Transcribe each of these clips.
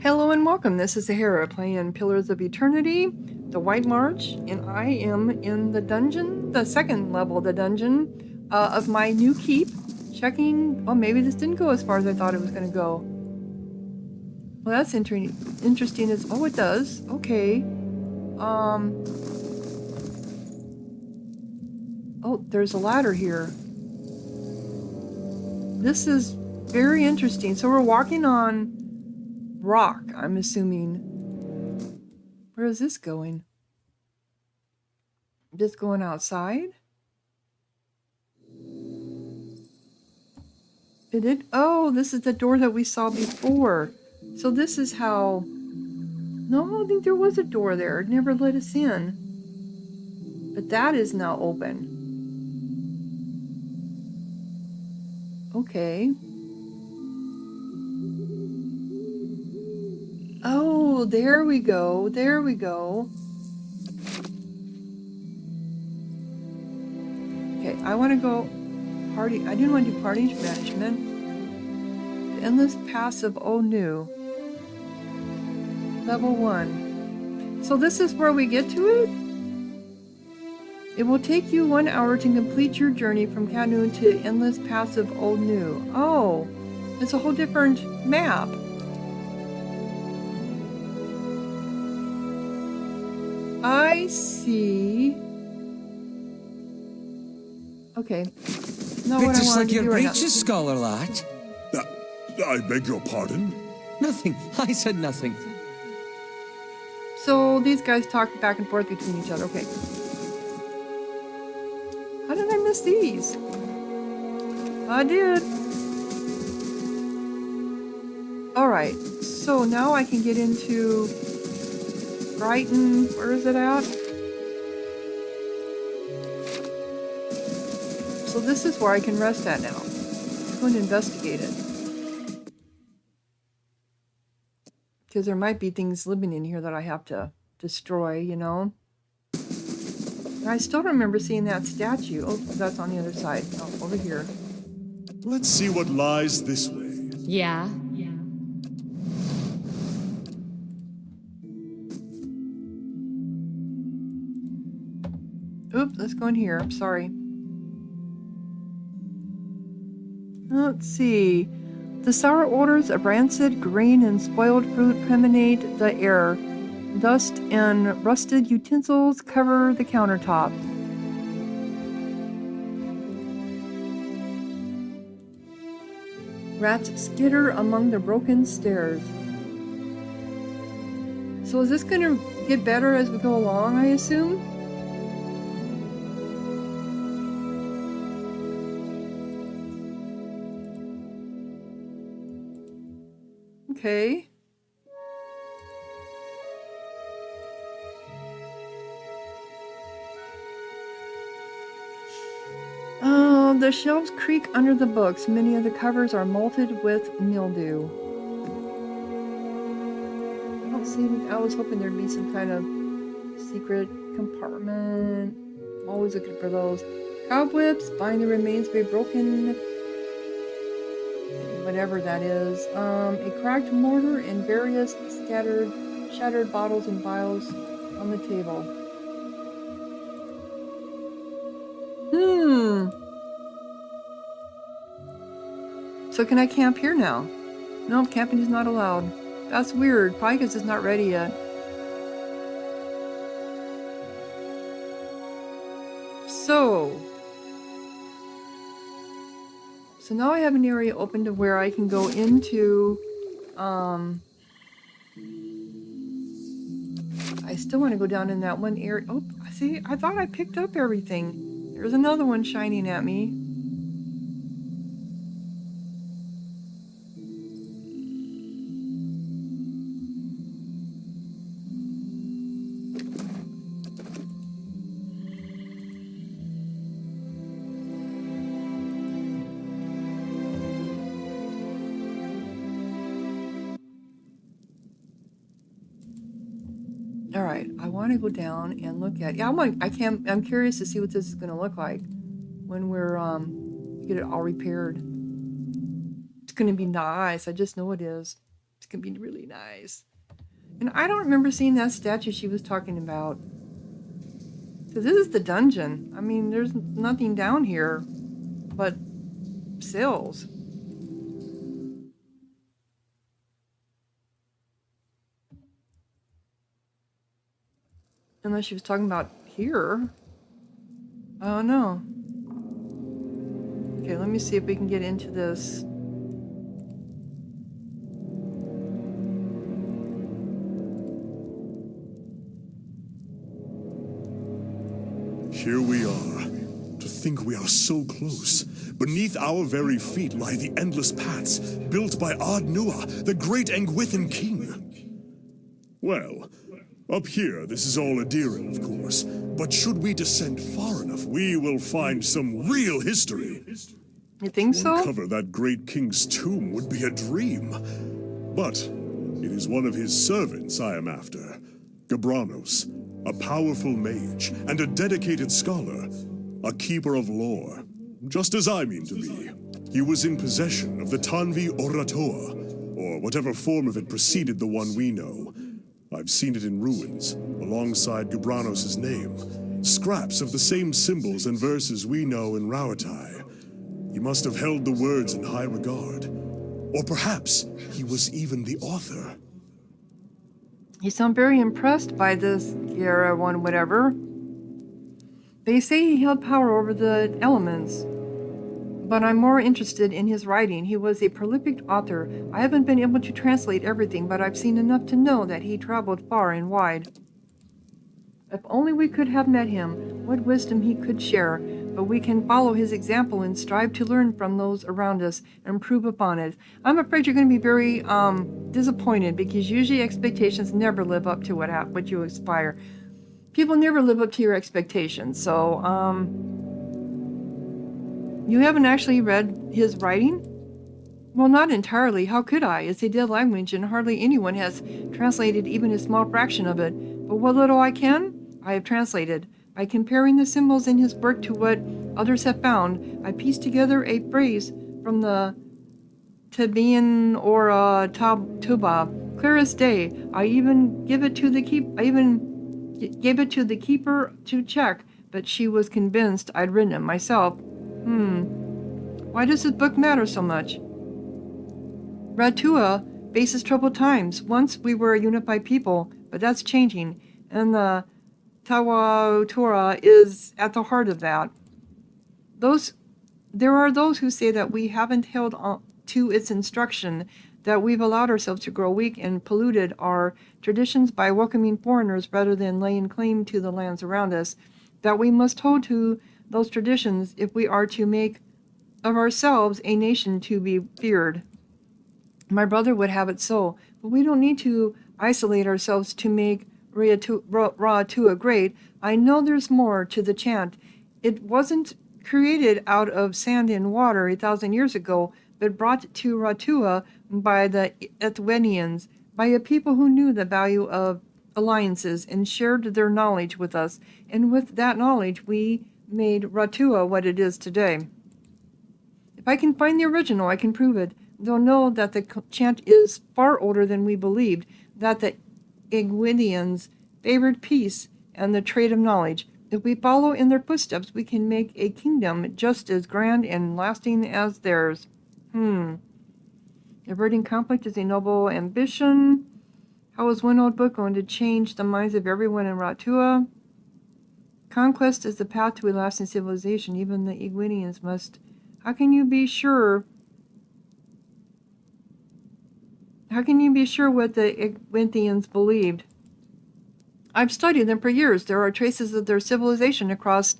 Hello and welcome. This is Sahara playing Pillars of Eternity, the White March, and I am in the dungeon, the second level of the dungeon of my new keep. Checking. Oh, maybe this didn't go as far as I thought it was going to go. Well, that's interesting. Is oh, it does. Okay. Oh, there's a ladder here. This is very interesting. So we're walking on rock, I'm assuming. Where is this going? Just going outside? Oh, this is the door that we saw before. So this is how... No, I don't think there was a door there. It never let us in. But that is now open. Okay. Oh, there we go. There we go. Okay, I want to go party. I didn't want to do party management. The endless passive. Oh, new. Level 1. So this is where we get to it? It will take you 1 hour to complete your journey from Canoon to Endless Passive Old New. Oh, it's a whole different map. I see. Okay. Not what I It's wanted like to your do right now. breeches, scholar lad. I beg your pardon? Nothing. I said nothing. So these guys talk back and forth between each other. Okay. How did I miss these? I did. Alright. So now I can get into Brighton. Where is it at? So this is where I can rest at now. I'm going to investigate it. Because there might be things living in here that I have to destroy, you know? And I still remember seeing that statue. Oh, that's on the other side. Oh, over here. Let's see what lies this way. Yeah. Oops, let's go in here. I'm sorry. Let's see. The sour odors of rancid grain and spoiled fruit permeate the air. Dust and rusted utensils cover the countertop. Rats skitter among the broken stairs. So is this going to get better as we go along, I assume? Okay. The shelves creak under the books. Many of the covers are molted with mildew. I don't see anything. I was hoping there'd be some kind of secret compartment. I'm always looking for those. Cobwebs bind the remains of a broken... whatever that is. A cracked mortar and various shattered bottles and vials on the table. So can I camp here now? No, camping is not allowed. That's weird. Probably because it's not ready yet. So now I have an area open to where I can go into, I still want to go down in that one area. Oh, see, I thought I picked up everything. There's another one shining at me. All right, I want to go down and look at. Yeah, I'm curious to see what this is going to look like when we're get it all repaired. It's going to be nice. I just know it is. It's going to be really nice. And I don't remember seeing that statue she was talking about. So this is the dungeon. I mean, there's nothing down here but cells. Unless she was talking about here. Oh, no. Okay, let me see if we can get into this. Here we are. To think we are so close. Beneath our very feet lie the endless paths built by Ard Nua, the great Engwithan king. Well, up here, this is all Adiran, of course. But should we descend far enough, we will find some real history. You think so? Uncover that great king's tomb would be a dream. But it is one of his servants I am after. Gabranos, a powerful mage and a dedicated scholar. A keeper of lore, just as I mean to be. He was in possession of the Tanvi Oratoa, or whatever form of it preceded the one we know. I've seen it in ruins, alongside Gabranos' name. Scraps of the same symbols and verses we know in Rauatai. He must have held the words in high regard. Or perhaps he was even the author. You sound very impressed by this Guerra one, whatever. They say he held power over the elements, but I'm more interested in his writing. He was a prolific author. I haven't been able to translate everything, but I've seen enough to know that he traveled far and wide. If only we could have met him, what wisdom he could share, but we can follow his example and strive to learn from those around us and improve upon it. I'm afraid you're going to be very disappointed, because usually expectations never live up to what you aspire. People never live up to your expectations, so, you haven't actually read his writing? Well, not entirely. How could I? It's a dead language, and hardly anyone has translated even a small fraction of it. But what little I can, I have translated. By comparing the symbols in his work to what others have found, I pieced together a phrase from the Tibetan or Tuba, clear as day. I even gave it to the keeper to check, but she was convinced I'd written it myself. Why does this book matter so much? Ratua faces troubled times. Once we were a unified people, but that's changing, and the Tawa is at the heart of that. There are those who say that we haven't held on to its instruction, that we've allowed ourselves to grow weak and polluted our traditions by welcoming foreigners rather than laying claim to the lands around us, that we must hold to those traditions if we are to make of ourselves a nation to be feared. My brother would have it so, but we don't need to isolate ourselves to make Rauatua great. I know there's more to the chant. It wasn't created out of sand and water 1,000 years ago, but brought to Rauatua by the Ethwenians, by a people who knew the value of alliances and shared their knowledge with us, and with that knowledge we made Rauatua what it is today. If I can find the original, I can prove it. They'll know that the chant is far older than we believed, that the Engwithians favored peace and the trade of knowledge. If we follow in their footsteps, we can make a kingdom just as grand and lasting as theirs. Averting conflict is a noble ambition. How is one old book going to change the minds of everyone in Rauatua? Conquest is the path to a lasting civilization. Even the Engwithians must. How can you be sure what the Engwithians believed? I've studied them for years. There are traces of their civilization across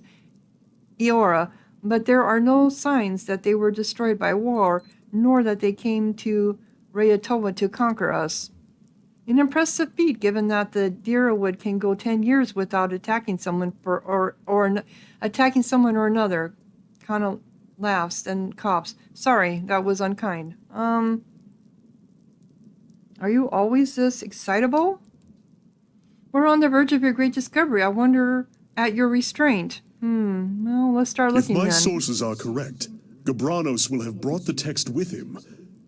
Eora, but there are no signs that they were destroyed by war, nor that they came to Rauatua to conquer us. An impressive feat, given that the Dirawood can go 10 years without attacking someone or attacking someone or another. Kind of laughs and coughs. Sorry, that was unkind. Are you always this excitable? We're on the verge of your great discovery. I wonder at your restraint. Well, let's start looking then. If my sources are correct, Gabranos will have brought the text with him.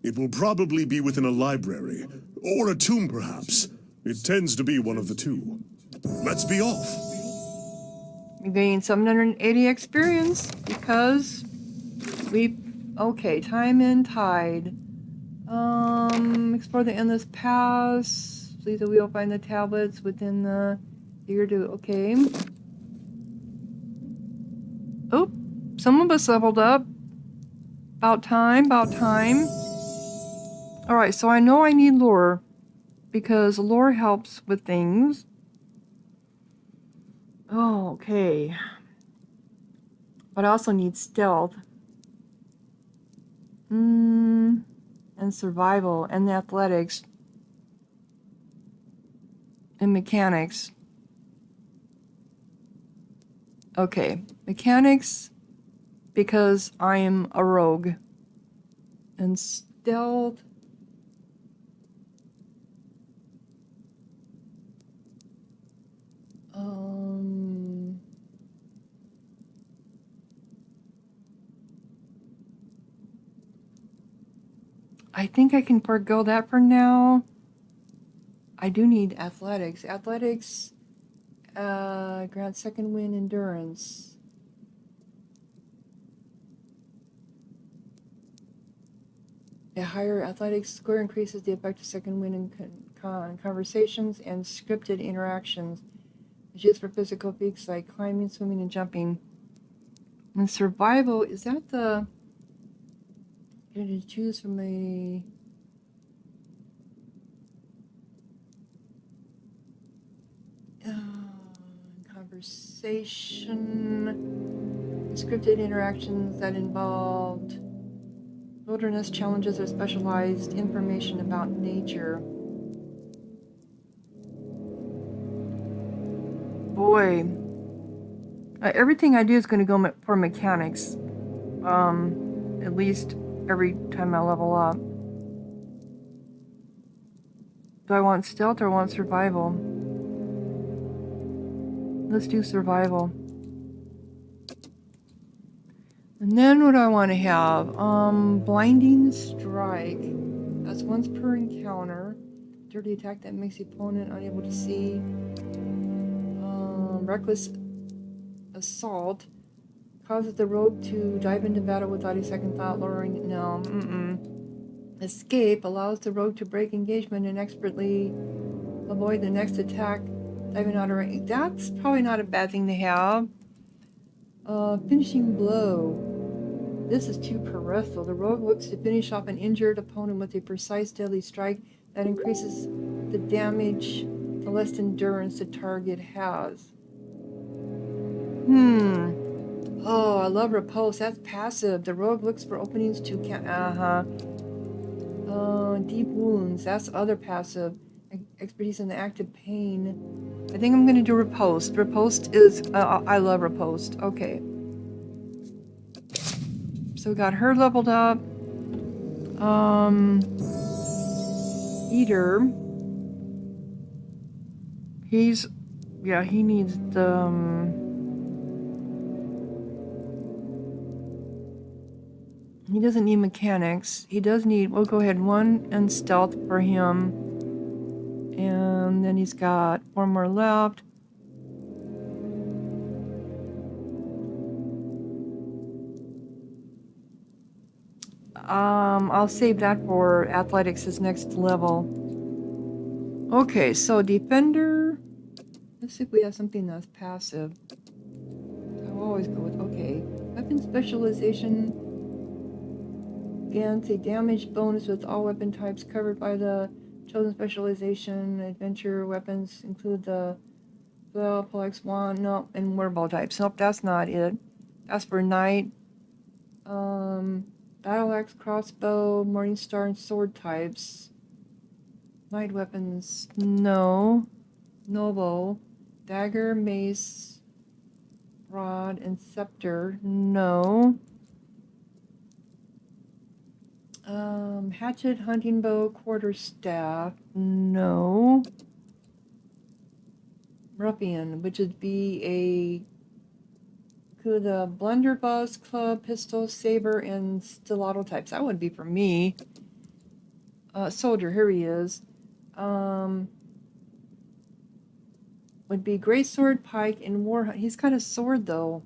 It will probably be within a library, or a tomb perhaps. It tends to be one of the two. Let's be off. You gain 780 experience because we... Okay, time and tide. Explore the endless pass. Leave the wheel, find the tablets within the year to... Okay. Oh, some of us leveled up. About time, about time. Alright, so I know I need lore, because lore helps with things. Oh, okay. But I also need stealth. And survival, and athletics. And mechanics. Okay, mechanics, because I am a rogue. And stealth... I think I can forego that for now. I do need athletics. Athletics grants second win endurance. A higher athletics score increases the effect of second win in conversations and scripted interactions. It's used for physical feats like climbing, swimming, and jumping. And survival, is that the... to choose from a... conversation... scripted interactions that involved wilderness challenges or specialized information about nature. Boy, everything I do is going to go for mechanics. At least every time I level up. Do I want stealth or want survival? Let's do survival. And then what do I want to have? Blinding Strike. That's once per encounter. Dirty attack that makes the opponent unable to see. Reckless Assault. Causes the rogue to dive into battle without a second thought, lowering... No, Escape allows the rogue to break engagement and expertly avoid the next attack, diving out of range. That's probably not a bad thing to have. Finishing Blow. This is too paressel. The rogue looks to finish off an injured opponent with a precise deadly strike that increases the damage the less endurance the target has. Oh, I love Repulse. That's passive. The rogue looks for openings to Deep Wounds. That's other passive. Expertise in the active pain. I think I'm going to do Riposte. Riposte is... I love Riposte. Okay. So we got her leveled up. Eater. He's... Yeah, he needs the... he doesn't need mechanics. He does need... We'll go ahead 1 and stealth for him. And then he's got 4 more left. I'll save that for athletics as next level. Okay, so defender. Let's see if we have something that's passive. I'll always go with, okay. Weapon specialization grants a damage bonus with all weapon types covered by the chosen specialization. Adventure weapons include the Poleaxe wand, nope, and wearable types. Nope, that's not it. That's for knight. Battle axe, crossbow, morningstar, and sword types. Light weapons, no. Noble, dagger, mace, rod, and scepter, no. Hatchet, hunting bow, quarterstaff, no. Ruffian, which would be the blunderbuss, club, pistol, saber, and stiletto types. That would be for me. soldier. Here he is. Would be greatsword, pike, and war. He's got a sword though.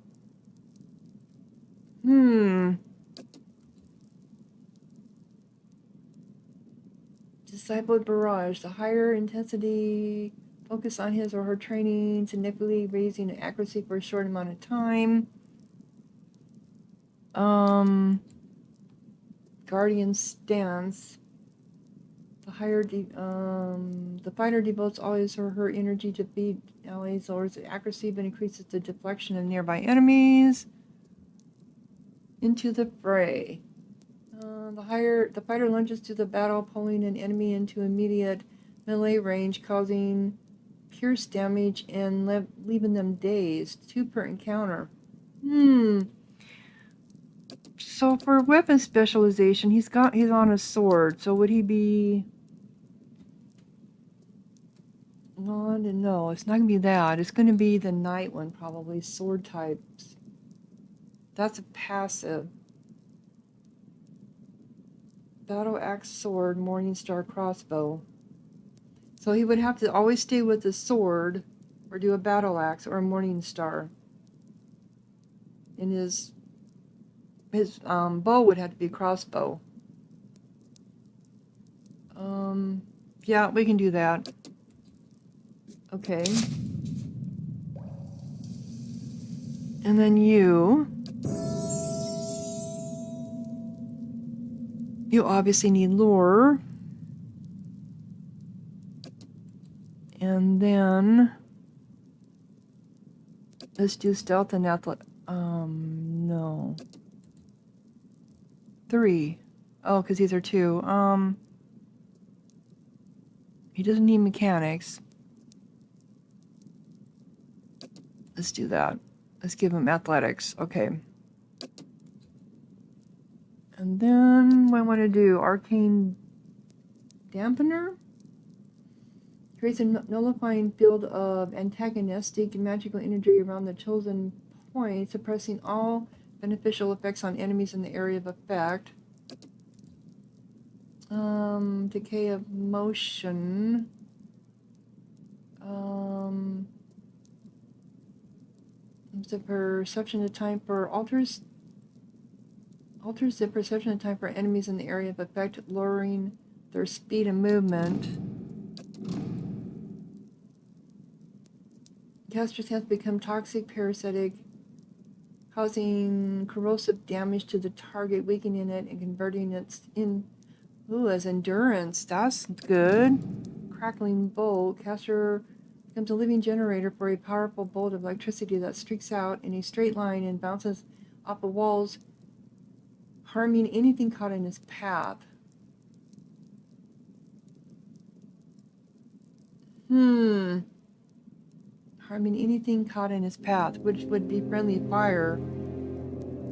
Disciple barrage. The higher intensity focus on his or her training, significantly raising accuracy for a short amount of time. Guardian stance. The higher the fighter devotes all his or her energy to beat allies, lowers the accuracy but increases the deflection of nearby enemies. Into the fray. The fighter lunges to the battle, pulling an enemy into immediate melee range, causing pierce damage and leaving them dazed. 2 per encounter. So for weapon specialization, he's on a sword. So would he be? No, it's not gonna be that. It's gonna be the knight one probably. Sword types. That's a passive. Battle axe, sword, Morningstar crossbow. So he would have to always stay with the sword, or do a battle axe or a Morningstar. And his bow would have to be crossbow. Yeah, we can do that. Okay. And then you obviously need lore. And then let's do stealth and athletic. No. 3. Oh, because these are 2. He doesn't need mechanics. Let's do that. Let's give him athletics. Okay. And then what I want to do, arcane dampener. Creates a nullifying field of antagonistic magical energy around the chosen point, suppressing all beneficial effects on enemies in the area of effect. Decay of motion. The perception of time for alters the perception of time for enemies in the area of effect, lowering their speed and movement. Casters have become toxic, parasitic, causing corrosive damage to the target, weakening it and converting it as endurance. That's good. Crackling bolt. Caster becomes a living generator for a powerful bolt of electricity that streaks out in a straight line and bounces off the walls, harming anything caught in his path. Harming anything caught in his path, which would be friendly fire,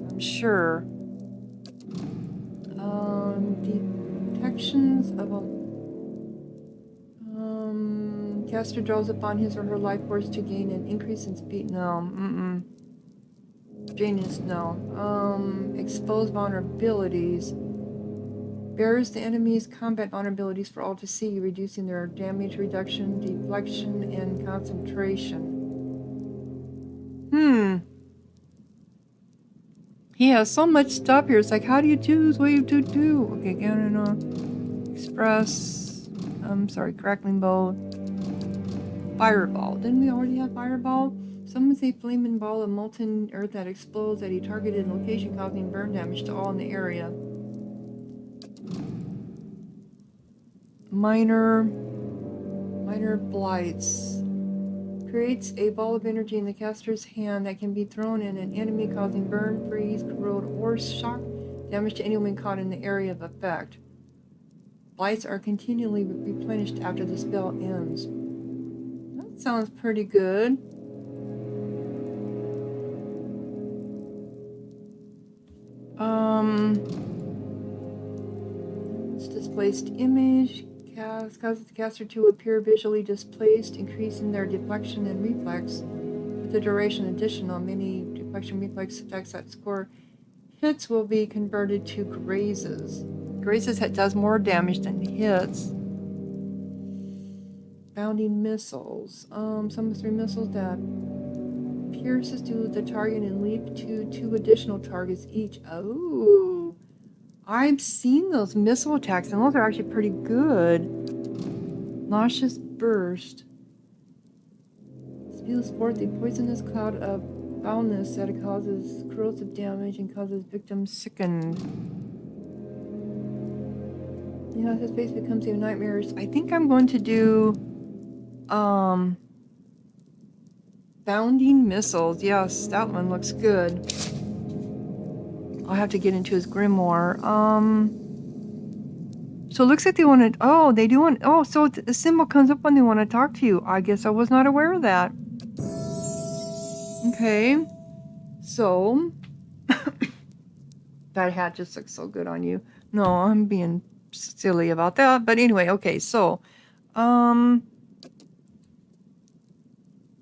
I'm sure. Detections of a... caster draws upon his or her life force to gain an increase in speed. No, Genius, no. Expose vulnerabilities. Bears the enemy's combat vulnerabilities for all to see, reducing their damage reduction, deflection, and concentration. He has so much stuff here. It's like, how do you choose what you do? Okay, counting on express. Crackling bolt. Fireball. Didn't we already have fireball? Summons a flaming ball of molten earth that explodes at a targeted location, causing burn damage to all in the area. Minor blights. Creates a ball of energy in the caster's hand that can be thrown at an enemy, causing burn, freeze, corrode, or shock damage to anyone caught in the area of effect. Blights are continually replenished after the spell ends. That sounds pretty good. It's displaced image. Causes the caster to appear visually displaced, increasing their deflection and reflex. With the duration additional, many deflection reflex attacks that score hits will be converted to grazes. Grazes does more damage than hits. Bounding missiles. Some 3 missiles that pierces to the target and leap to 2 additional targets each. Oh, I've seen those missile attacks, and those are actually pretty good. Nauseous burst. Spews forth a poisonous cloud of foulness that causes corrosive damage and causes victims sickened. Yeah, his face becomes a nightmare. I think I'm going to do bounding missiles. Yes, that one looks good. I'll have to get into his grimoire. So it looks like they want to. Oh, they do want. Oh, so the symbol comes up when they want to talk to you. I guess I was not aware of that. Okay, so that hat just looks so good on you. No, I'm being silly about that. But anyway, okay, so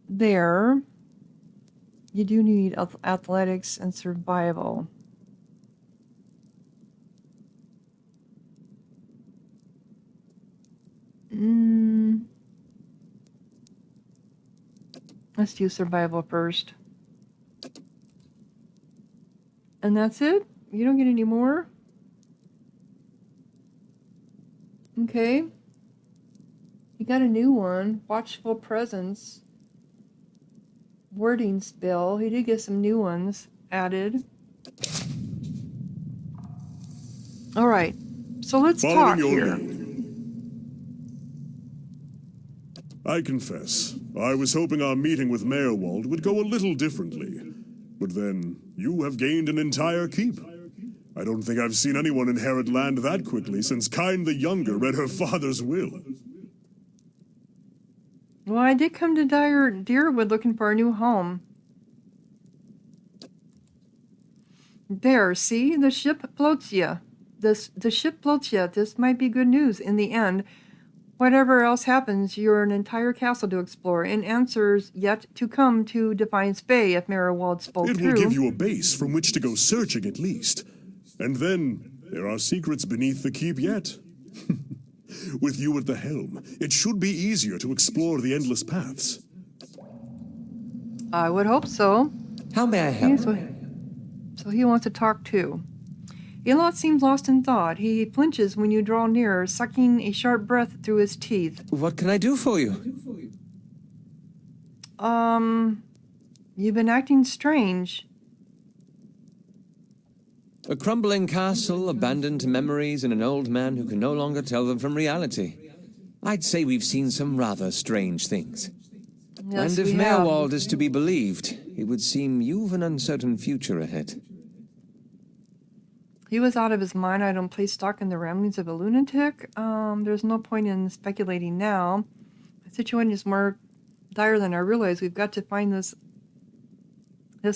there, you do need athletics and survival. Let's do survival first. And that's it? You don't get any more? Okay. You got a new one. Watchful Presence. Wording spell. He did get some new ones added. Alright. So let's talk here. I confess, I was hoping our meeting with Mayorwald would go a little differently. But then, you have gained an entire keep. I don't think I've seen anyone inherit land that quickly since Kyne the Younger read her father's will. Well, I did come to Dyrwood looking for a new home. There, see? The ship floats you. The ship floats you. This might be good news in the end. Whatever else happens, you're an entire castle to explore, and answers yet to come to Defiance Bay if Mayorwald spoke It true. will give you a base from which to go searching at least. And then, there are secrets beneath the keep yet. With you at the helm, it should be easier to explore the endless paths. I would hope so. How may I help? So he wants to talk too. Elot seems lost in thought. He flinches when you draw nearer, sucking a sharp breath through his teeth. What can I do for you? You've been acting strange. A crumbling castle, abandoned to memories, and an old man who can no longer tell them from reality. I'd say we've seen some rather strange things. Yes, and if we have. Mayorwald is to be believed, it would seem you've an uncertain future ahead. He was out of his mind. I don't place stock in the ramblings of a lunatic. There's no point in speculating now. The situation is more dire than I realize. We've got to find this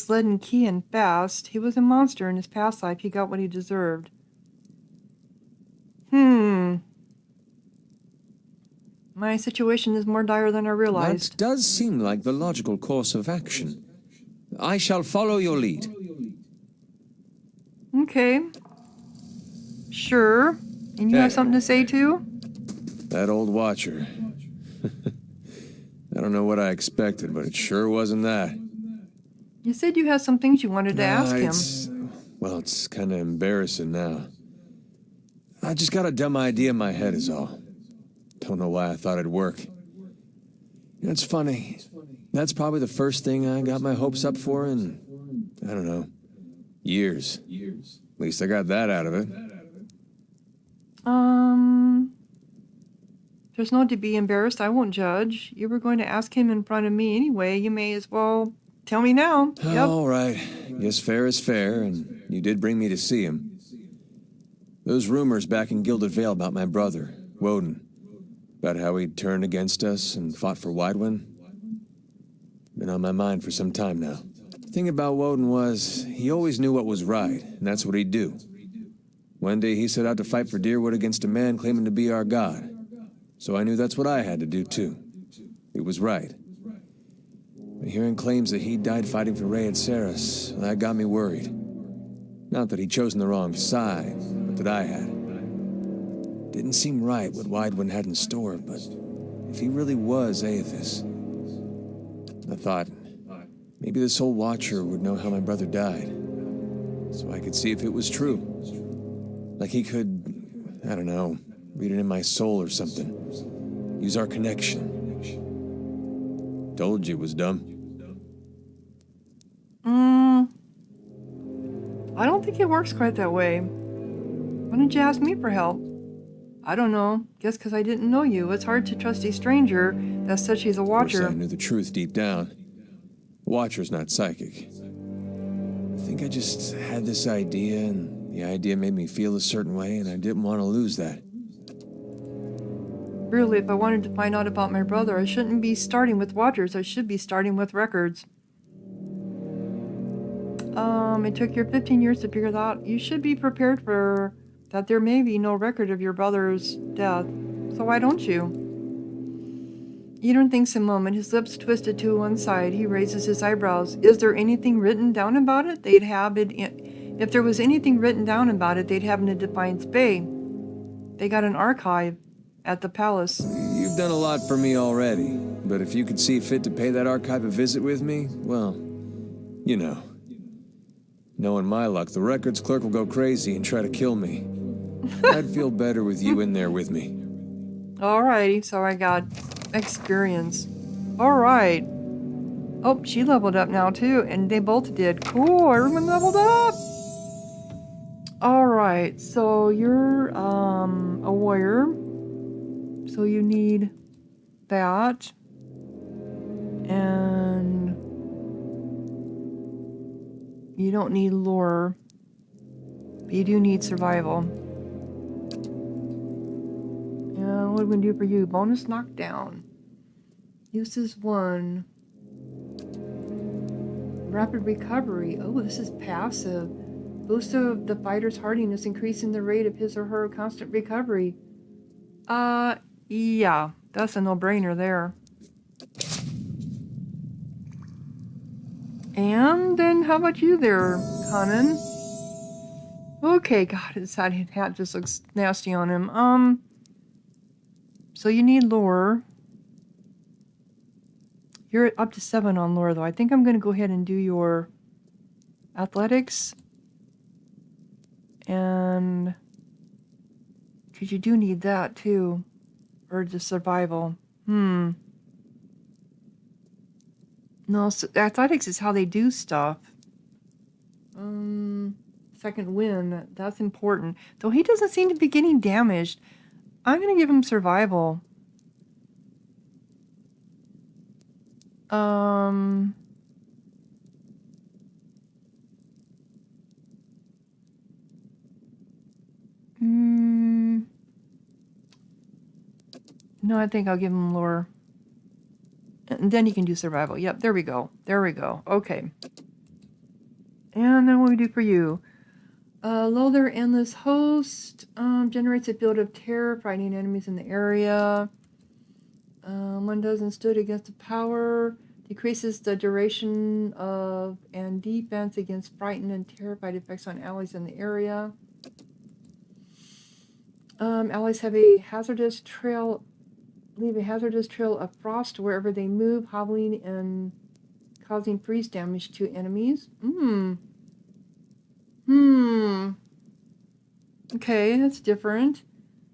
leaden key and fast. He was a monster in his past life. He got what he deserved. My situation is more dire than I realized. That does seem like the logical course of action. I shall follow your lead. Okay. Sure. And you have something to say too? That old watcher. I don't know what I expected, but it sure wasn't that. You said you had some things you wanted to ask him. It's kind of embarrassing now. I just got a dumb idea in my head is all. Don't know why I thought it'd work. It's funny. That's probably the first thing I got my hopes up for in, I don't know, years. At least I got that out of it. There's no to be embarrassed. I won't judge. You were going to ask him in front of me anyway. You may as well tell me now. Yep. All right. Guess fair is fair, and you did bring me to see him. Those rumors back in Gilded Vale about my brother, Woden, about how he'd turned against us and fought for Widewind, been on my mind for some time now. The thing about Woden was, he always knew what was right, and that's what he'd do. One day he set out to fight for Dyrwood against a man claiming to be our god. So I knew that's what I had to do too. It was right. But hearing claims that he died fighting for Rhea and Saras, that got me worried. Not that he'd chosen the wrong side, but that I had. Didn't seem right what Weidwin had in store, but if he really was Aethys, I thought maybe this whole Watcher would know how my brother died, so I could see if it was true. Like he could, I don't know, read it in my soul or something. Use our connection. Told you it was dumb. I don't think it works quite that way. Why didn't you ask me for help? I don't know. Guess because I didn't know you. It's hard to trust a stranger that said she's a Of course, Watcher. I knew the truth deep down. Watcher's not psychic. I think I just had this idea, and the idea made me feel a certain way, and I didn't want to lose that. Really, if I wanted to find out about my brother, I shouldn't be starting with Watchers. I should be starting with records. It took you 15 years to figure that out. You should be prepared for that there may be no record of your brother's death. So why don't you? Edern thinks a moment, his lips twisted to one side. He raises his eyebrows. Is there anything written down about it? They'd have it in, if there was anything written down about it, they'd have it in Defiance Bay. They got an archive at the palace. You've done a lot for me already, but if you could see fit to pay that archive a visit with me, well, you know. Knowing my luck, the records clerk will go crazy and try to kill me. I'd feel better with you in there with me. Alrighty, so I got experience. Alright. Oh, she leveled up now too, and they both did. Cool, everyone leveled up! Alright, so you're a warrior. So you need that. And you don't need lore. But you do need survival. And what are we gonna do for you? Bonus knockdown. Uses 1. Rapid recovery. Oh, this is passive. Boost of the fighter's hardiness, increasing the rate of his or her constant recovery. Yeah, that's a no-brainer there. And then how about you there, Conan? Okay, God, his hat just looks nasty on him. So you need lore. You're up to 7 on lore, though. I think I'm going to go ahead and do your athletics. And because you do need that, too. Or just survival. No, so athletics is how they do stuff. Second win, that's important. Though he doesn't seem to be getting damaged. I'm going to give him survival. No, I think I'll give him lore. And then he can do survival. Yep, there we go. There we go. Okay. And then what do we do for you? Lother Endless Host generates a field of terror, frightening enemies in the area. One doesn't stood against the power. Decreases the duration of and defense against frightened and terrified effects on allies in the area. Allies have a hazardous trail. Leave a hazardous trail of frost wherever they move, hobbling and causing freeze damage to enemies. Okay, that's different.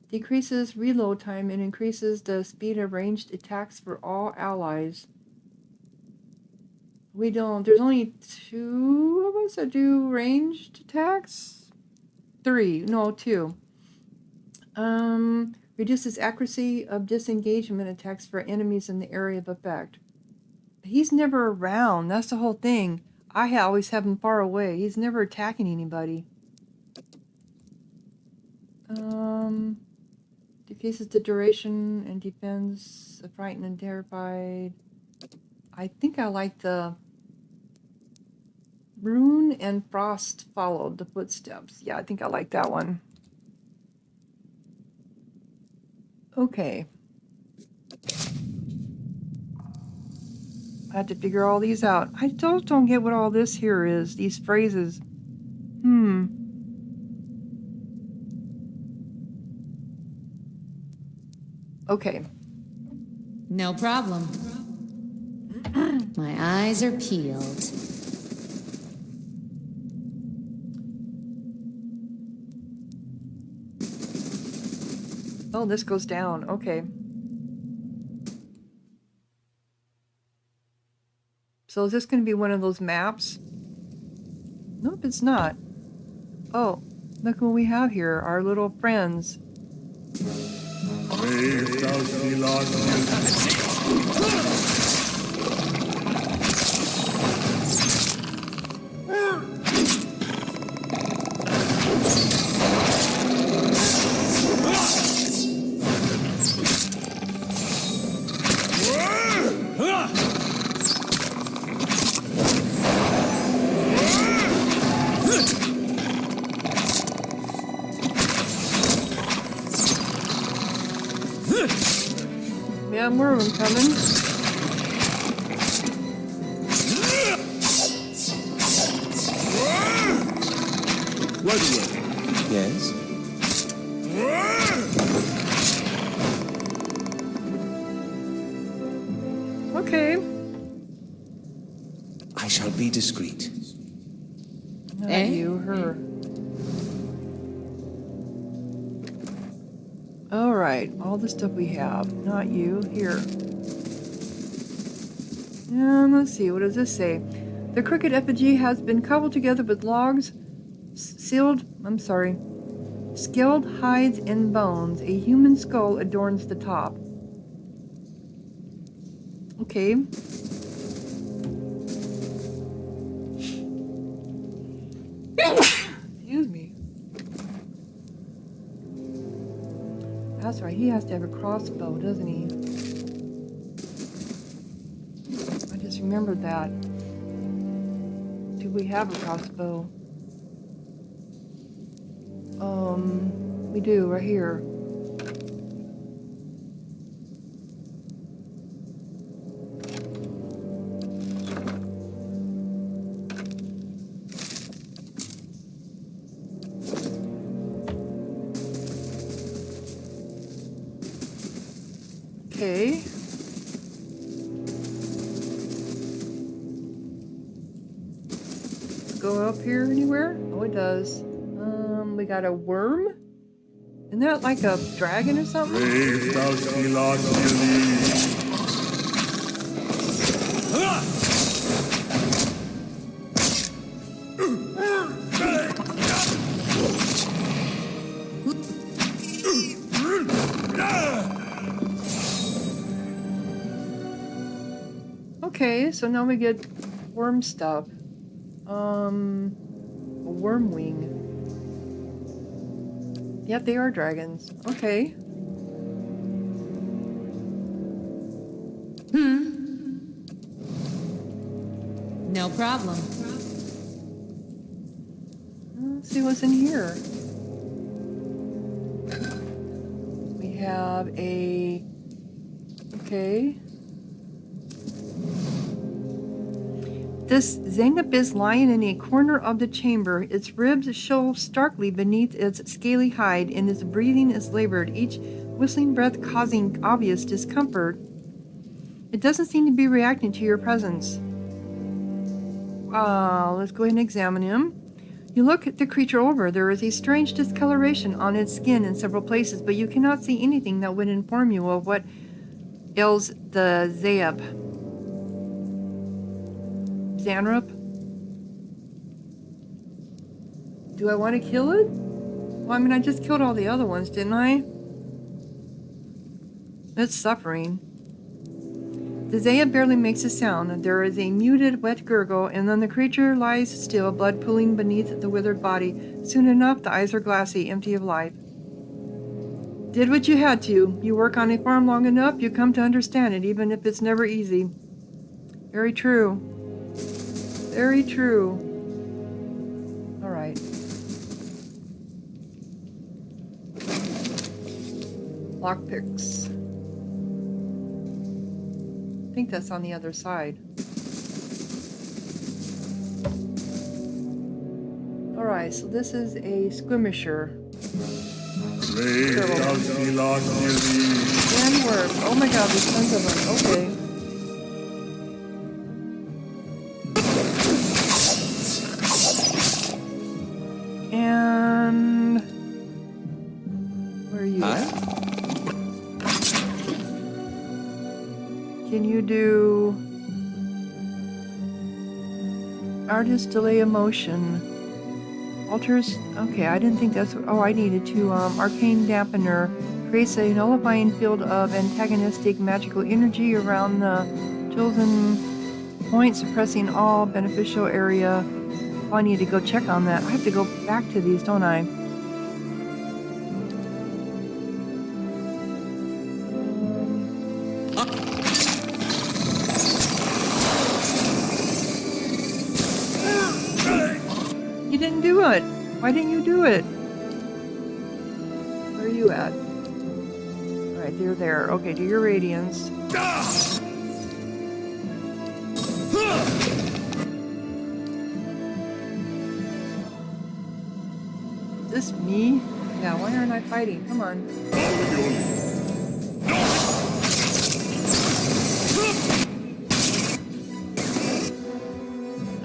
Decreases reload time and increases the speed of ranged attacks for all allies. We don't. There's only 2 of us that do ranged attacks? 3. No, 2. Reduces accuracy of disengagement attacks for enemies in the area of effect. He's never around. That's the whole thing. I always have him far away. He's never attacking anybody. Decreases the duration and defends the frightened and terrified. I think I like the Rune and Frost followed the footsteps. Yeah, I think I like that one. Okay. I have to figure all these out. I still don't get what all this here is, these phrases. Okay. No problem. My eyes are peeled. Oh, this goes down. Okay. So is this going to be one of those maps? Nope, it's not. Oh, look what we have here. Our little friends. Yeah, more of them coming. Right away. Yes? Okay. I shall be discreet. Not Eh? you, her. All right, all the stuff we have. Not you, here. Let's see, what does this say? The crooked effigy has been cobbled together with logs, skilled hides and bones. A human skull adorns the top. Okay. Excuse me. That's right, he has to have a crossbow, doesn't he? I just remembered that. Do we have a crossbow? We do, right here. Okay. Go up here anywhere? Oh, it does. We got a worm? Isn't that like a dragon or something? Okay, so now we get worm stuff. A worm wing. Yep, they are dragons. Okay. No problem. Let's see what's in here. We have a... Okay. This Zeynep is lying in a corner of the chamber. Its ribs show starkly beneath its scaly hide, and its breathing is labored, each whistling breath causing obvious discomfort. It doesn't seem to be reacting to your presence. Let's go ahead and examine him. You look at the creature over. There is a strange discoloration on its skin in several places, but you cannot see anything that would inform you of what ails the Zeynep. Zanrup? Do I want to kill it? Well, I mean, I just killed all the other ones, didn't I? It's suffering. The Zeynep barely makes a sound. There is a muted, wet gurgle, and then the creature lies still, blood pooling beneath the withered body. Soon enough, the eyes are glassy, empty of life. Did what you had to. You work on a farm long enough, you come to understand it, even if it's never easy. Very true. Very true. All right. Lockpicks. I think that's on the other side. All right, so this is a skirmisher. Sandworm. Oh my god, there's tons of them. Okay. And where are you at? Can you do artist delay emotion? Alters. Okay, I didn't think that's what. Oh, I needed to. Arcane dampener creates a nullifying field of antagonistic magical energy around the chosen point, suppressing all beneficial area. Oh, I need to go check on that. I have to go back to these, don't I? You didn't do it. Why didn't you do it? Where are you at? All right, they're there. Okay, do your radiance. This me? Yeah, why aren't I fighting? Come on.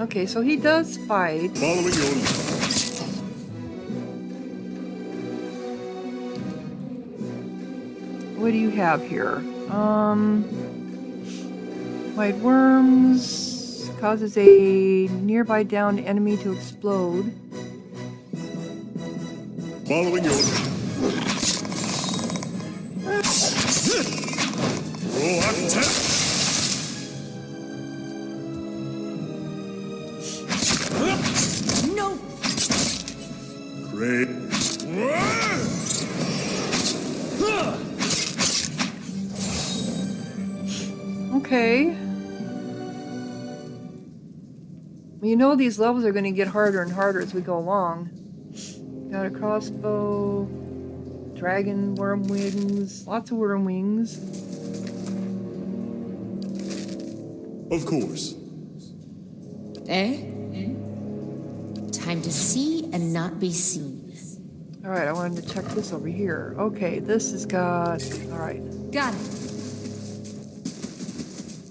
Okay, so he does fight. Following your lead. What do you have here? White worms causes a nearby downed enemy to explode. Following your lead. Roll attack. No! Great. Okay. Well, you know these levels are going to get harder and harder as we go along. Got a crossbow, dragon worm wings, lots of worm wings. Of course. Eh? Time to see and not be seen. All right, I wanted to check this over here. Okay, this has got. All right. Got it.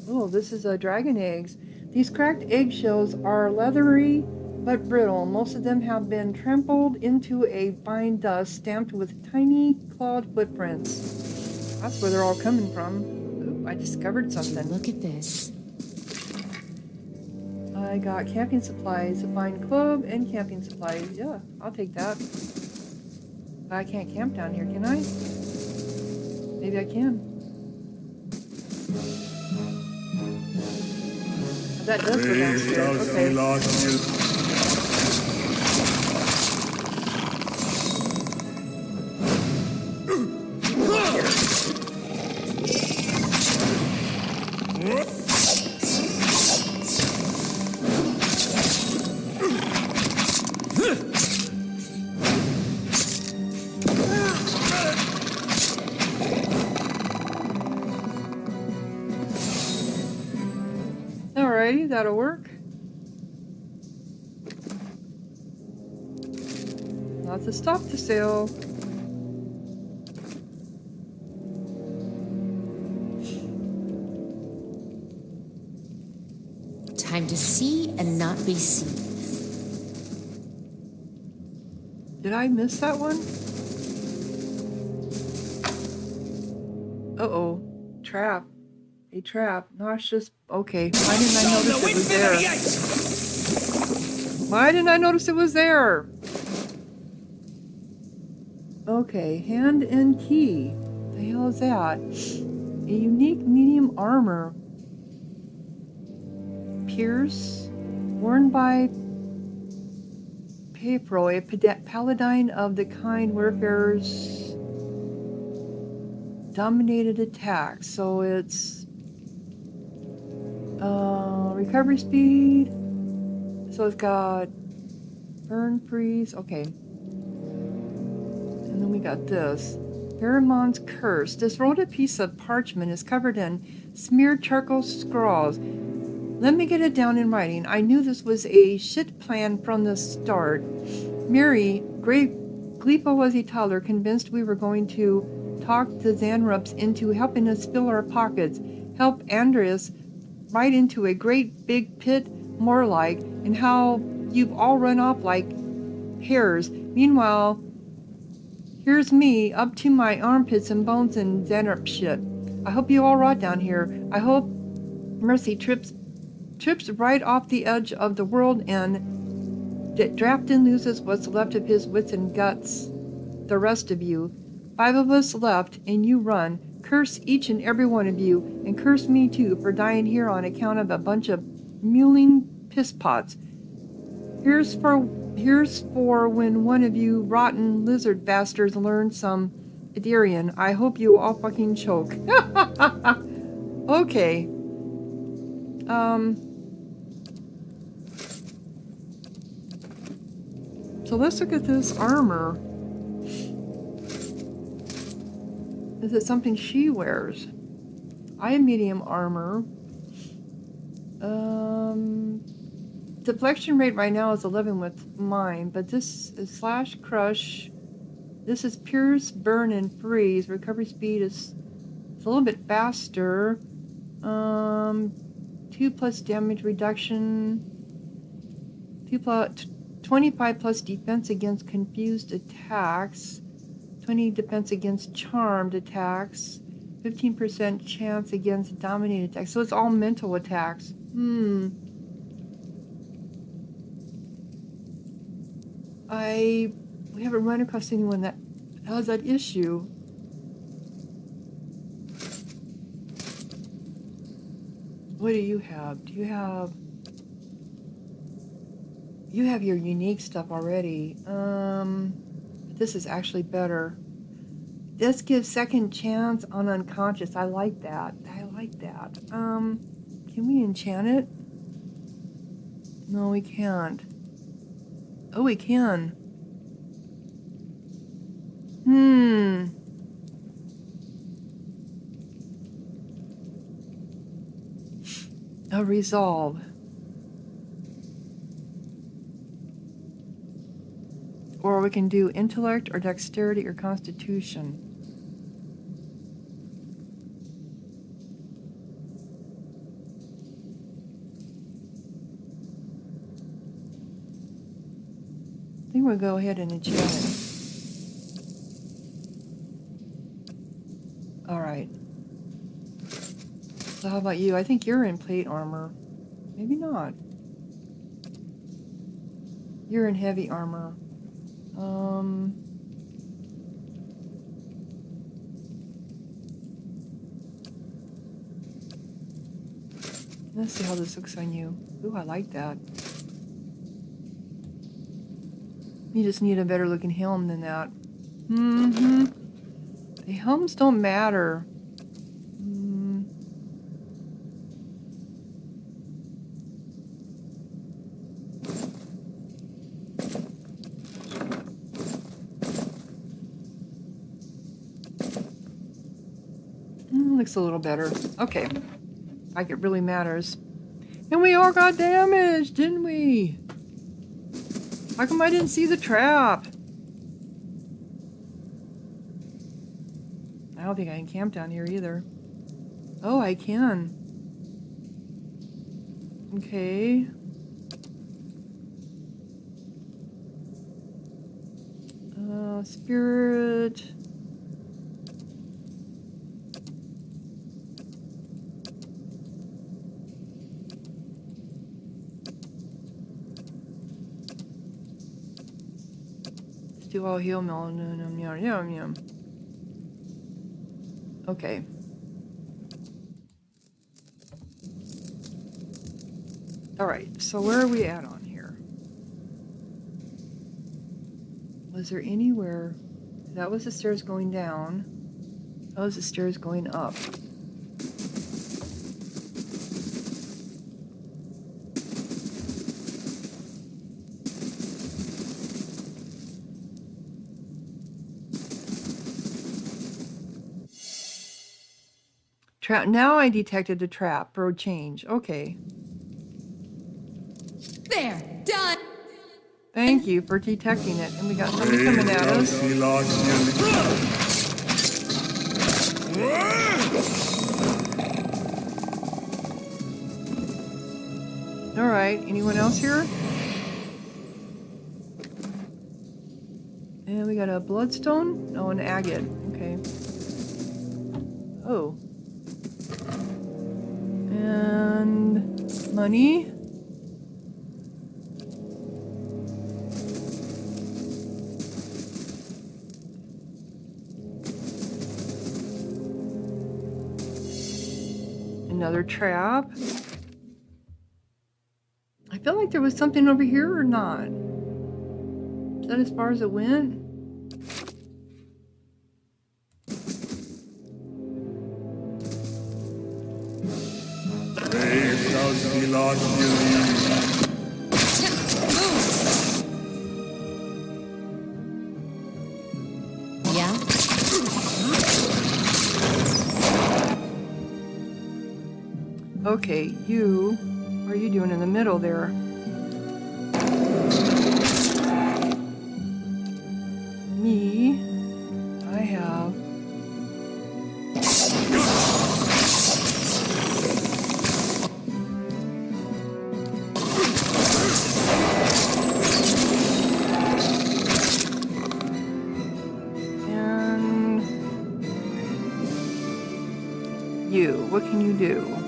Oh, this is dragon eggs. These cracked eggshells are leathery but brittle. Most of them have been trampled into a fine dust stamped with tiny clawed footprints. That's where they're all coming from. Oop, I discovered something. Look at this. I got camping supplies, a fine club, and camping supplies. Yeah, I'll take that. But I can't camp down here, can I? Maybe I can. That does go downstairs. Okay. Alrighty, that'll work. Lots of stuff to sell. Time to see and not be seen. Did I miss that one? Uh-oh. Trap. A trap. Nauseous. Okay. Why didn't I notice it was there? Why didn't I notice it was there? Okay. Hand and key. The hell is that? A unique medium armor. Pierce. Worn by April, a paladin of the kind Wayfarer's dominated attack. So it's recovery speed. So it's got burn, freeze. Okay. And then we got this. Pheromone's Curse. This rolled piece of parchment is covered in smeared charcoal scrawls. Let me get it down in writing. I knew this was a shit plan from the start. Mary, Glipa was a toddler, convinced we were going to talk the Zanrups into helping us fill our pockets, help Andreas right into a great big pit, more like, and how you've all run off like hares. Meanwhile, here's me up to my armpits and bones and Zanrup shit. I hope you all rot down here. I hope Mercy trips right off the edge of the world and Drafton loses what's left of his wits and guts. The rest of you. 5 of us left, and you run. Curse each and every one of you, and curse me too for dying here on account of a bunch of mewling pisspots. Here's for when one of you rotten lizard bastards learn some Idarian. I hope you all fucking choke. Okay. So let's look at this armor. Is it something she wears? I have medium armor. Deflection rate right now is 11 with mine, but this is slash crush. This is pierce, burn, and freeze. Recovery speed is a little bit faster. 2 plus damage reduction. 25 plus defense against confused attacks. 20 defense against charmed attacks. 15% chance against dominated attacks. So it's all mental attacks. We haven't run across anyone that has that issue. What do you have? Do you have... You have your unique stuff already. This is actually better. This gives second chance on unconscious. I like that. Can we enchant it? No, we can't. Oh, we can. A resolve. Or we can do intellect or dexterity or constitution. I think we'll go ahead and enchant it. Alright. So how about you? I think you're in plate armor. Maybe not. You're in heavy armor. Let's see how this looks on you. Ooh, I like that. You just need a better looking helm than that. The helms don't matter. Looks a little better. Okay. Like it really matters. And we all got damaged, didn't we? How come I didn't see the trap? I don't think I can camp down here either. Oh, I can. Okay. Spirit. Do all heal yum. Okay. Alright, so where are we at on here? Was there anywhere... That was the stairs going down. That was the stairs going up. Trap. Now I detected the trap. Road change. Okay. There, done. Thank you for detecting it. And we got something coming at us. All right, anyone else here? And we got a bloodstone? No, an agate. Okay. Oh. And money. Another trap. I feel like there was something over here or not. Is that as far as it went? Brave does he not believe. Yeah? Okay, you. What are you doing in the middle there? Me. I have. And you. What can you do?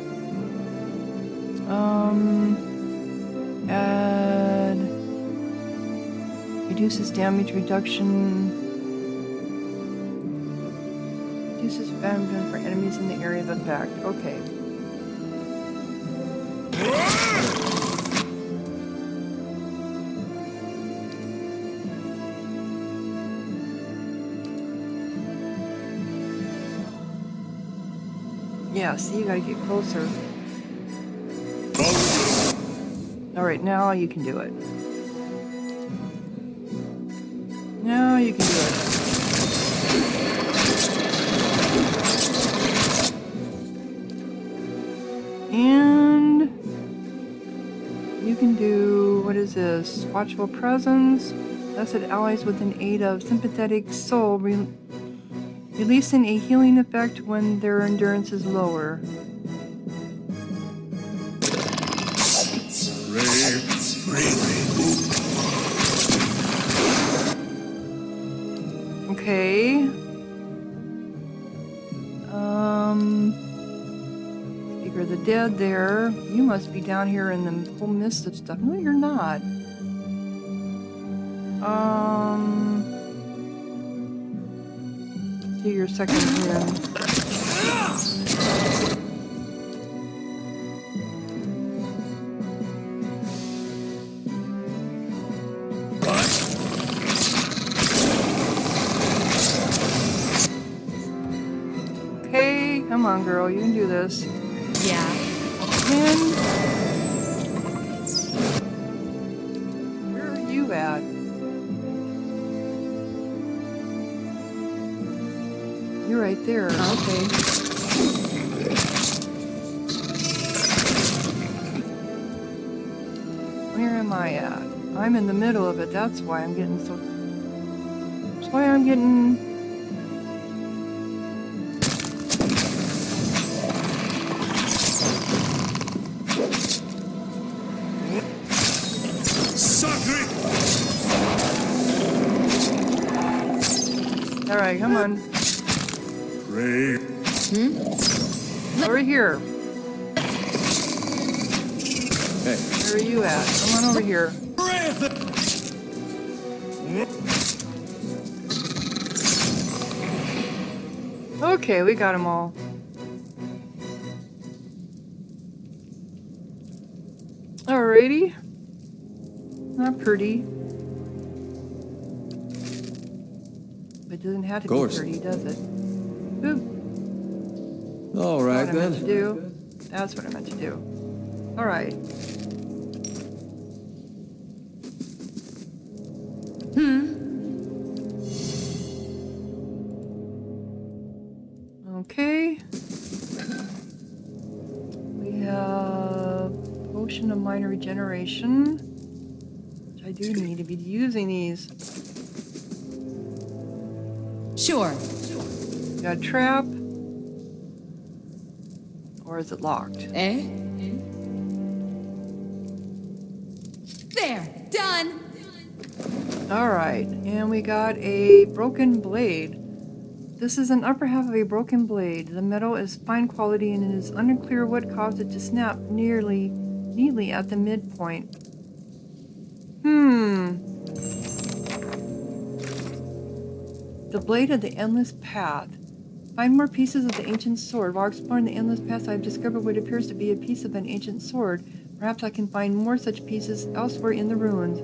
Add reduces damage reduction. Reduces damage for enemies in the area of effect. Okay. Yeah, see, you gotta get closer. Alright, now you can do it. Now you can do it. And you can do, what is this? Watchful presence. Blessed allies with an aid of sympathetic soul, releasing a healing effect when their endurance is lower. Okay. Speaker of the Dead there. You must be down here in the whole mist of stuff. No, you're not. Do your second win. Okay, come on, girl. You can do this. Yeah. Win. Where are you at? You're right there. Okay. Where am I at? I'm in the middle of it. That's why I'm getting so... That's why I'm getting... Alright, come on. Over here. Hey, Where are you at? Come on over here. Okay, we got them all. Alrighty. Not pretty. But it doesn't have to be Course. pretty, does it? Boop. all That's right what I meant to then. do. That's what I meant to do. Alright. Okay. We have potion of minor regeneration. Which I do need to be using these. Sure. Got a trap. Or is it locked? Eh? There! Done! Alright, and we got a broken blade. This is an upper half of a broken blade. The metal is fine quality and it is unclear what caused it to snap neatly at the midpoint. The blade of the endless path. Find more pieces of the ancient sword. While exploring the endless path, I have discovered what appears to be a piece of an ancient sword. Perhaps I can find more such pieces elsewhere in the ruins.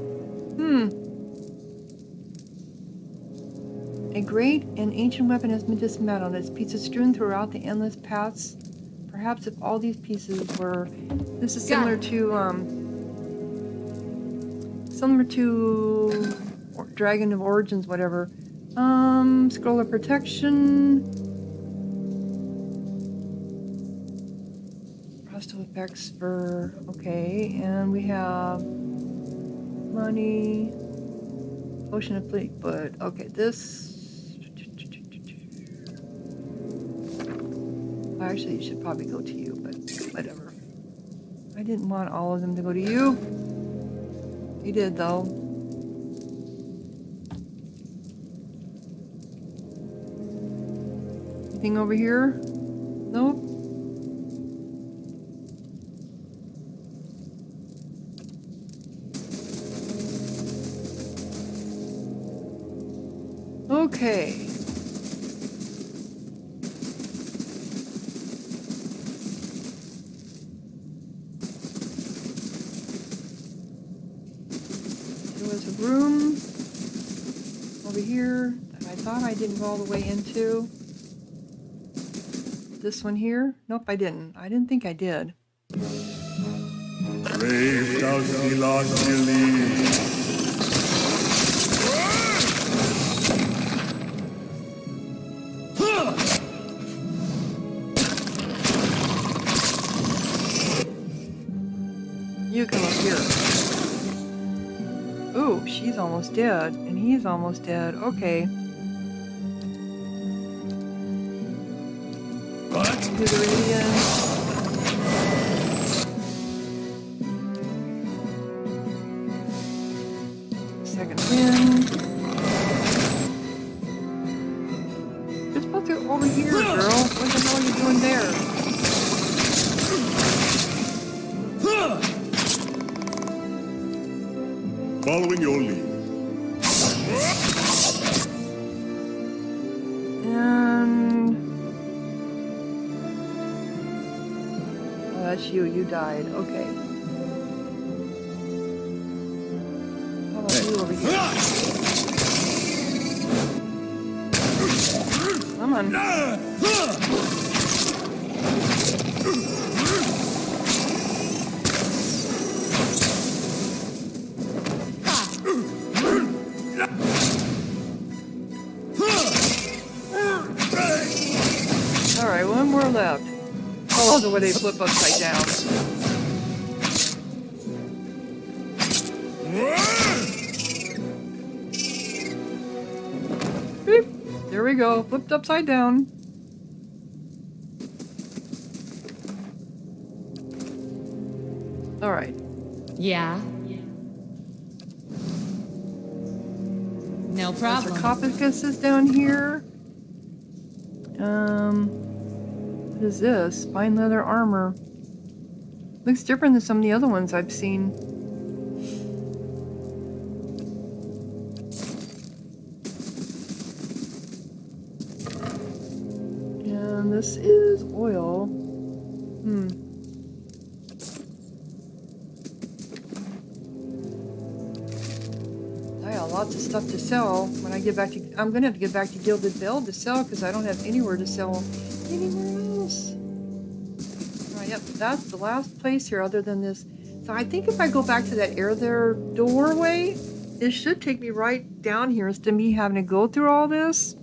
A great and ancient weapon has been dismantled, its pieces strewn throughout the endless paths. Perhaps if all these pieces were... This is similar to Dragon of Origins, whatever. Scroll of Protection. Hostile effects for... Okay, and we have... Money... Potion of Fleet, but... Okay, this... Actually, it should probably go to you, but whatever. I didn't want all of them to go to you. You did, though. Anything over here? Nope. Okay. Room over here that I thought I didn't go all the way into. This one here? Nope, I didn't. I didn't think I did. Brave Dalphilagili. You come up here. Ooh, she's almost dead, and he's almost dead. Okay. What? Do the radiant. Second wind. You're supposed to go over here, girl. What the hell are you doing there? Following your lead. And... Oh, that's you. You died. Okay. How about you over here? Come on. Alright, one more left. Oh, the way they flip upside down. Beep. There we go. Flipped upside down. Alright. Yeah. No The problem. sarcophagus is down here. What is this? Fine leather armor. Looks different than some of the other ones I've seen. And this is oil. I got lots of stuff to sell when I get back to... I'm gonna have to get back to Gilded Vale to sell because I don't have anywhere to sell anywhere else. Alright, yep, that's the last place here other than this. So I think if I go back to that there doorway, it should take me right down here instead of me having to go through all this.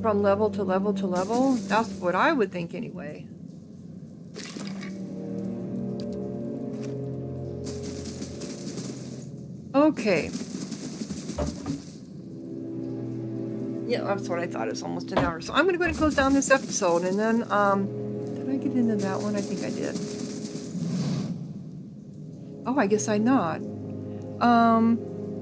From level to level to level. That's what I would think anyway. Okay. Yeah, that's what I thought. It's almost an hour. So I'm going to go ahead and close down this episode. And then, did I get into that one? I think I did. Oh, I guess I not.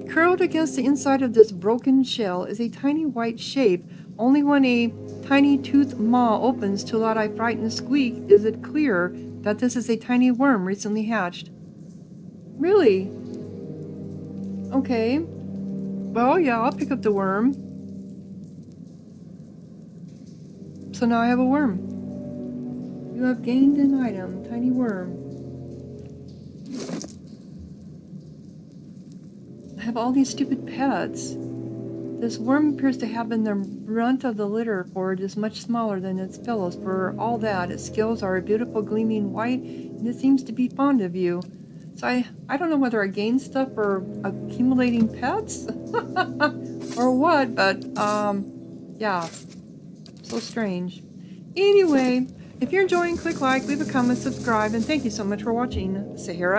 Curled against the inside of this broken shell is a tiny white shape. Only when a tiny toothed maw opens to let a frightened squeak is it clear that this is a tiny worm recently hatched. Really? Okay. Well, yeah, I'll pick up the worm. So now I have a worm. You have gained an item, tiny worm. I have all these stupid pets. This worm appears to have been the brunt of the litter, for it is much smaller than its fellows. For all that, its scales are a beautiful gleaming white, and it seems to be fond of you. So I don't know whether I gain stuff for accumulating pets or what, but yeah, so strange. Anyway, if you're enjoying, click like, leave a comment, subscribe, and thank you so much for watching. Sahara